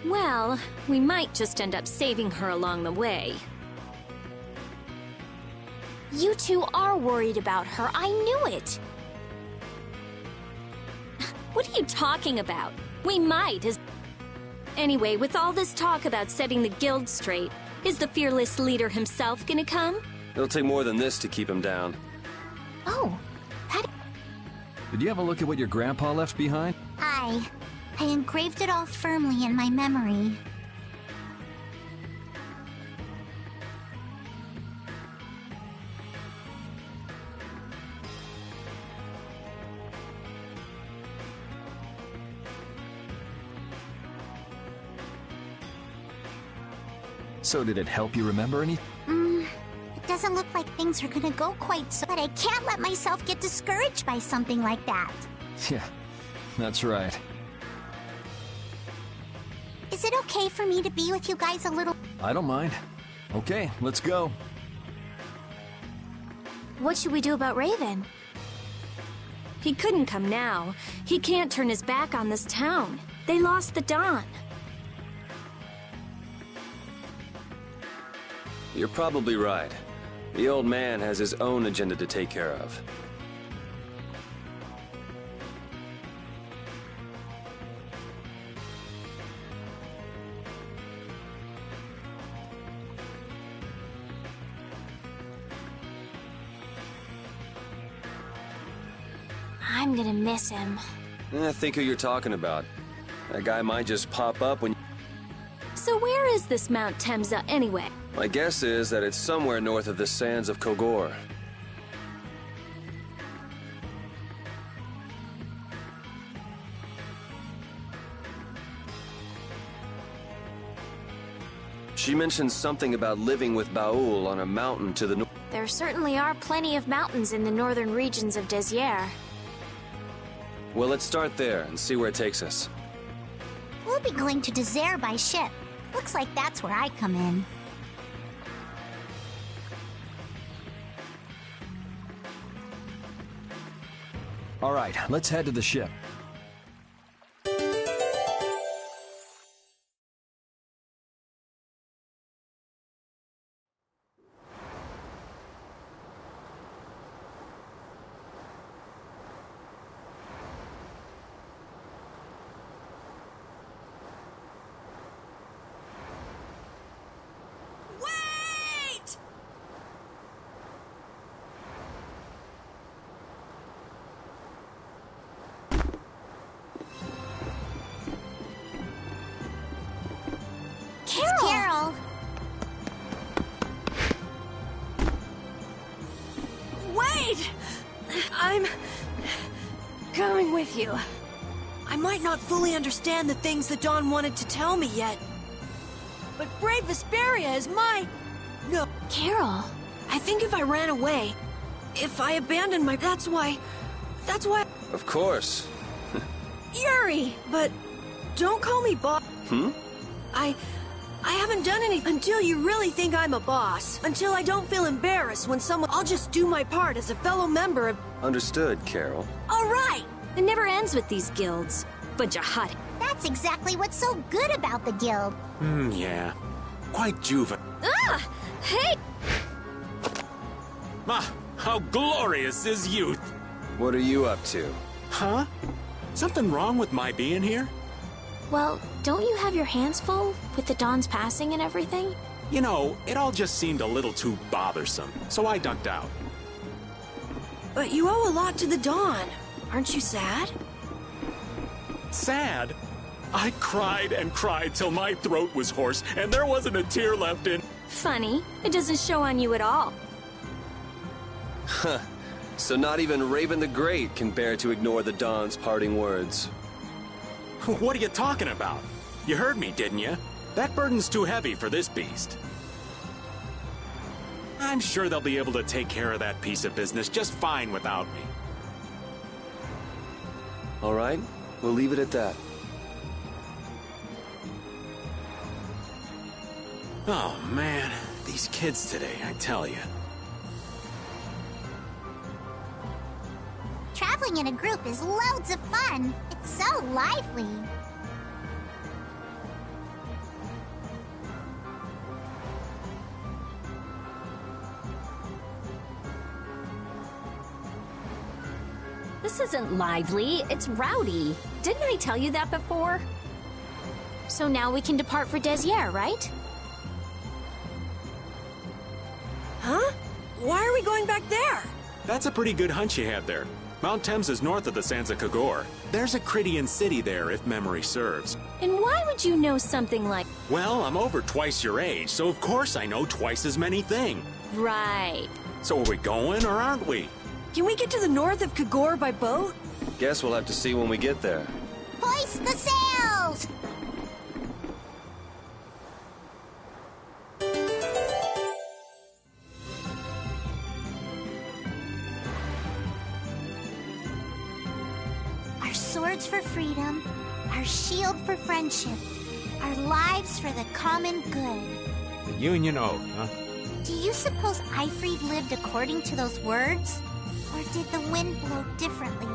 Well, we might just end up saving her along the way. You two are worried about her. I knew it. What are you talking about? We might, Anyway, with all this talk about setting the guild straight, is the fearless leader himself gonna come? It'll take more than this to keep him down. Oh, Patty... Did you have a look at what your grandpa left behind? I engraved it all firmly in my memory. So did it help you remember anything? It doesn't look like things are gonna go quite so... But I can't let myself get discouraged by something like that. Yeah, that's right. Is it okay for me to be with you guys a little... I don't mind. Okay, let's go. What should we do about Raven? He couldn't come now. He can't turn his back on this town. They lost the Don. You're probably right. The old man has his own agenda to take care of. I'm gonna miss him. Think who you're talking about. That guy might just pop up when... So where is this Mount Temza anyway? My guess is that it's somewhere north of the sands of Kogor. She mentioned something about living with Baul on a mountain to the north. There certainly are plenty of mountains in the northern regions of Desier. Well, let's start there and see where it takes us. We'll be going to Désert by ship. Looks like that's where I come in. All right, let's head to the ship. Carol! Wait! I'm coming with you. I might not fully understand the things the Dawn wanted to tell me yet. But Brave Vespiria is my... No. Carol! I think if I ran away, if I abandoned my... That's why... Of course. Yuri! But don't call me Bob. I haven't done anything until you really think I'm a boss. Until I don't feel embarrassed when someone... I'll just do my part as a fellow member of... Understood, Carol. All right! It never ends with these guilds. Bunch of hot... That's exactly what's so good about the guild. Yeah. Quite juvenile. Ah! Hey! Ah, how glorious is youth! What are you up to? Huh? Something wrong with my being here? Well, don't you have your hands full with the Dawn's passing and everything? You know, it all just seemed a little too bothersome, so I ducked out. But you owe a lot to the Dawn. Aren't you sad? Sad? I cried and cried till my throat was hoarse, and there wasn't a tear left in... Funny. It doesn't show on you at all. Huh. So not even Raven the Great can bear to ignore the Dawn's parting words. What are you talking about? You heard me, didn't you? That burden's too heavy for this beast. I'm sure they'll be able to take care of that piece of business just fine without me. All right, we'll leave it at that. Oh, man. These kids today, I tell you. Traveling in a group is loads of fun. It's so lively. This isn't lively, it's rowdy. Didn't I tell you that before? So now we can depart for Desier, right? Huh? Why are we going back there? That's a pretty good hunch you had there. Mount Thames is north of the Sansa Kagor. There's a Crydian city there, if memory serves. And why would you know something like... Well, I'm over twice your age, so of course I know twice as many things. Right. So are we going, or aren't we? Can we get to the north of Kagor by boat? Guess we'll have to see when we get there. Hoist the sails! Our swords for freedom, our shield for friendship, our lives for the common good. The Union Oath, huh? Do you suppose Aifread lived according to those words? Or did the wind blow differently?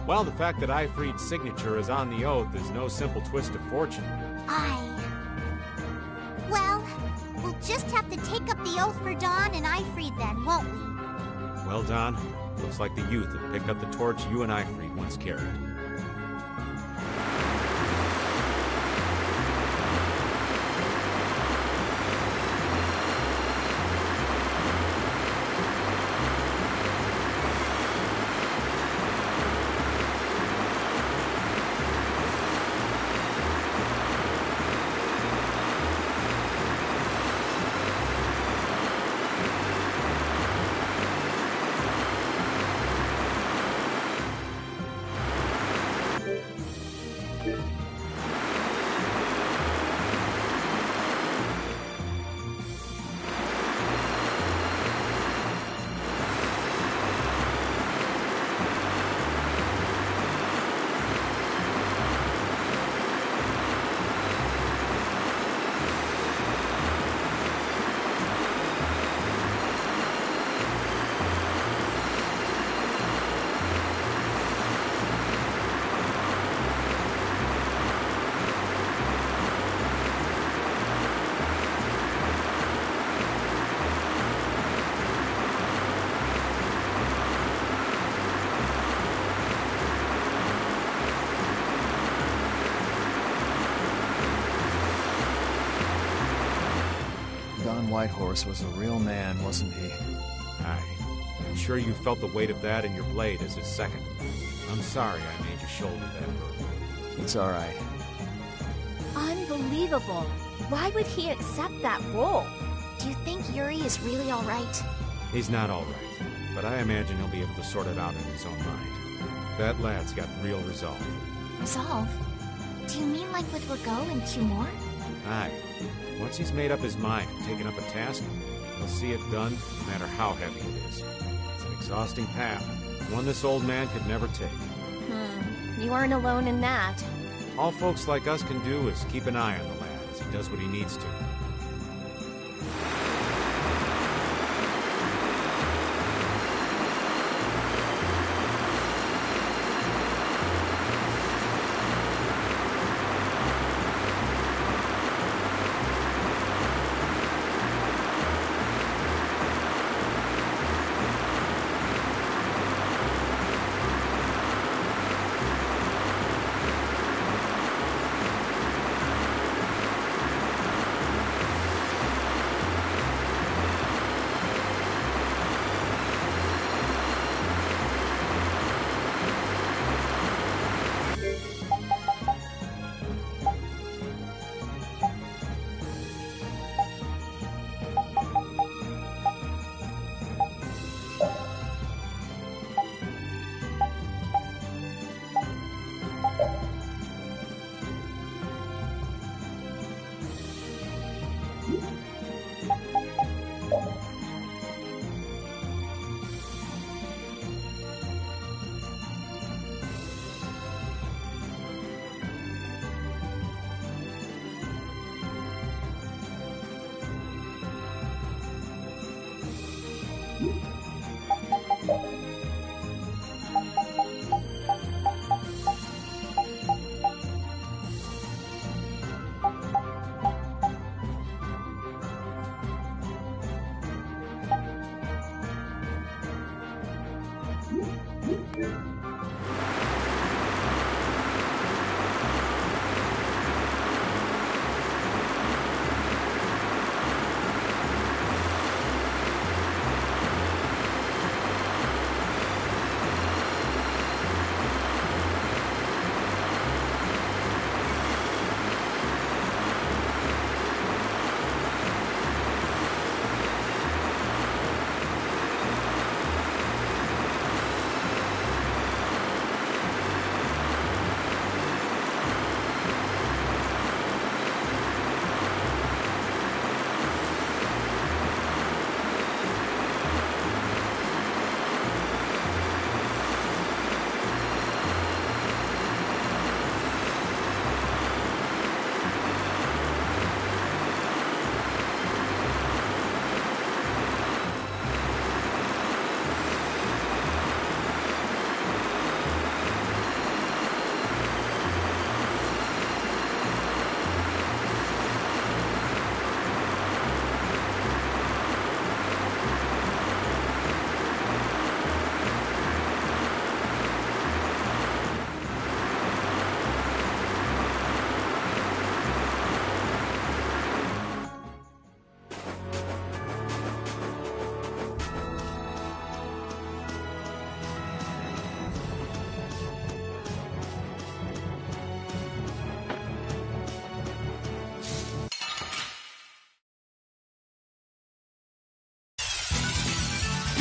Well, the fact that Aifread's signature is on the oath is no simple twist of fortune. Well, we'll just have to take up the oath for Dawn and Aifread then, won't we? Well, Don, looks like the youth have picked up the torch you and Aifread once carried. Whitehorse was a real man, wasn't he? Aye. I'm sure you felt the weight of that in your blade as his second. I'm sorry I made you shoulder that burden. It's all right. Unbelievable. Why would he accept that role? Do you think Yuri is really all right? He's not all right, but I imagine he'll be able to sort it out in his own mind. That lad's got real resolve. Resolve? Do you mean like with Rago and two more? Aye. Once he's made up his mind and taken up a task, he'll see it done no matter how heavy it is. It's an exhausting path, one this old man could never take. You aren't alone in that. All folks like us can do is keep an eye on the lad as he does what he needs to.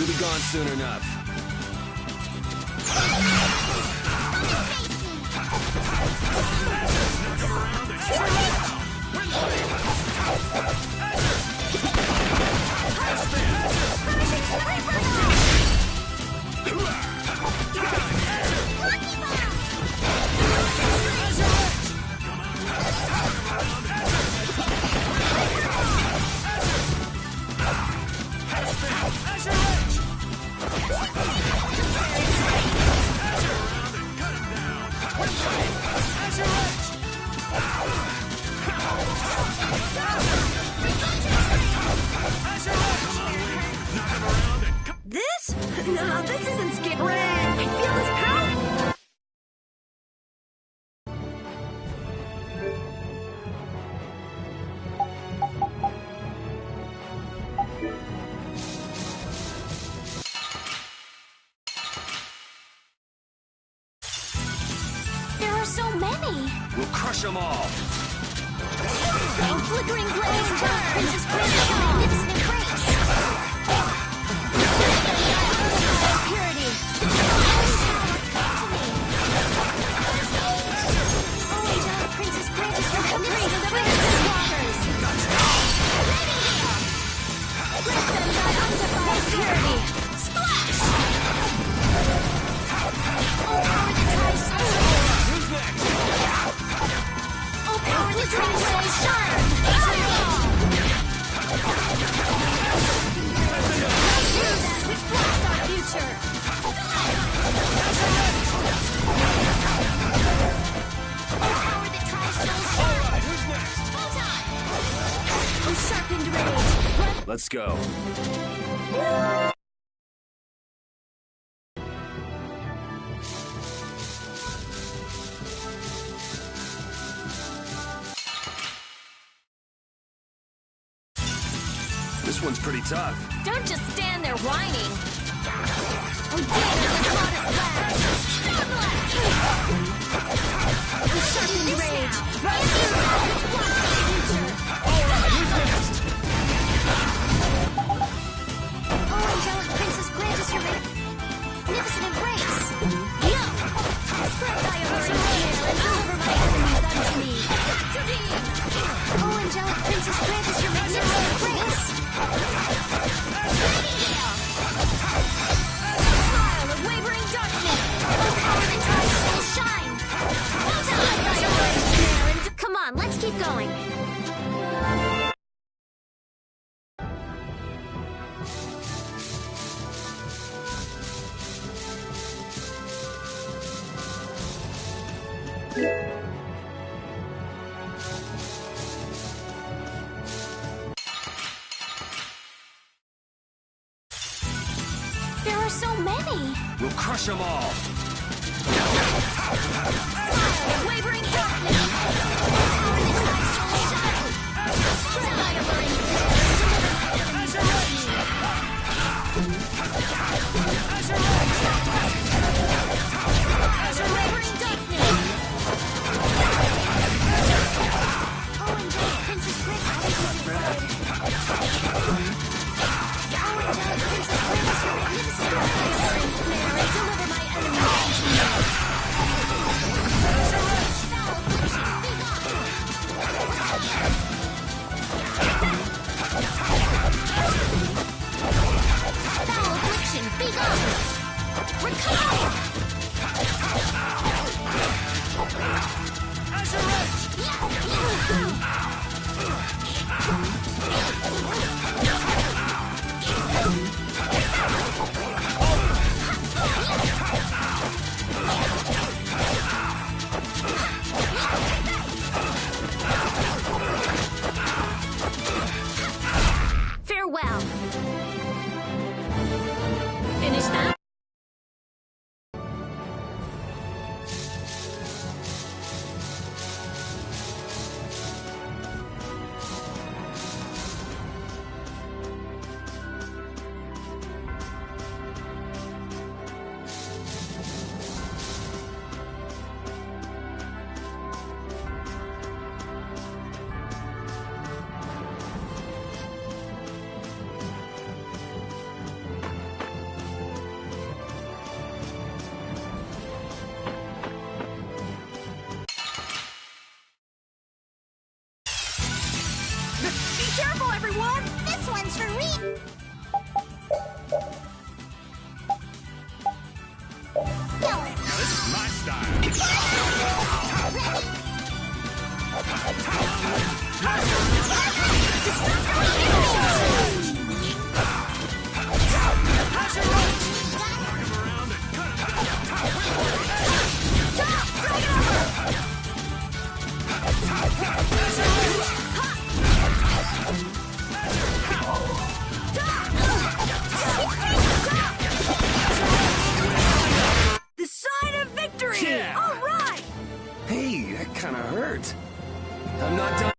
You'll be gone soon enough. This? No, this isn't scary. I feel this power. There are so many. We'll crush them all. And flickering blaze turn. Princess Princess, your magnificent embrace. Purity. Oh, angelic Princess Princess, your magnificent embrace. Waters. Let them die undefined purity. Splash! Oh, power that drives Who's next? oh, power that drives blaze shine. Which blocks our future. Oh, power that drives soul shine. Who's next? Photon. Oh, sharpened rage. Let's go. This one's pretty tough. Don't just stand there whining. Oh, damn, the hottest blast. Star blast! Oh, sharpened rage. Right here, which blocks our future. Oh, angelic Princess, grant us your magnificent embrace. Yo! Spread thy aversion here and deliver my enemies unto me. Oh, angelic Princess, grant us your magnificent embrace. Smile of wavering darkness. Oh, power that drives soul shine. Spread thy aversion here and Come on, let's keep going. There are so many. We'll crush them all. Smile of wavering darkness. Power that drives soul shine. Spread thy aversion here and deliver my enemies unto me. Smile of wavering darkness. Oh, angelic Princess, grant us your magnificent embrace. Oh, angelic Princess, grant us your magnificent embrace. Snare and deliver my enemies. everyone! This one's for Reed. This is my style. The sign of victory! Yeah. All right! Hey, that kind of hurt. I'm not done.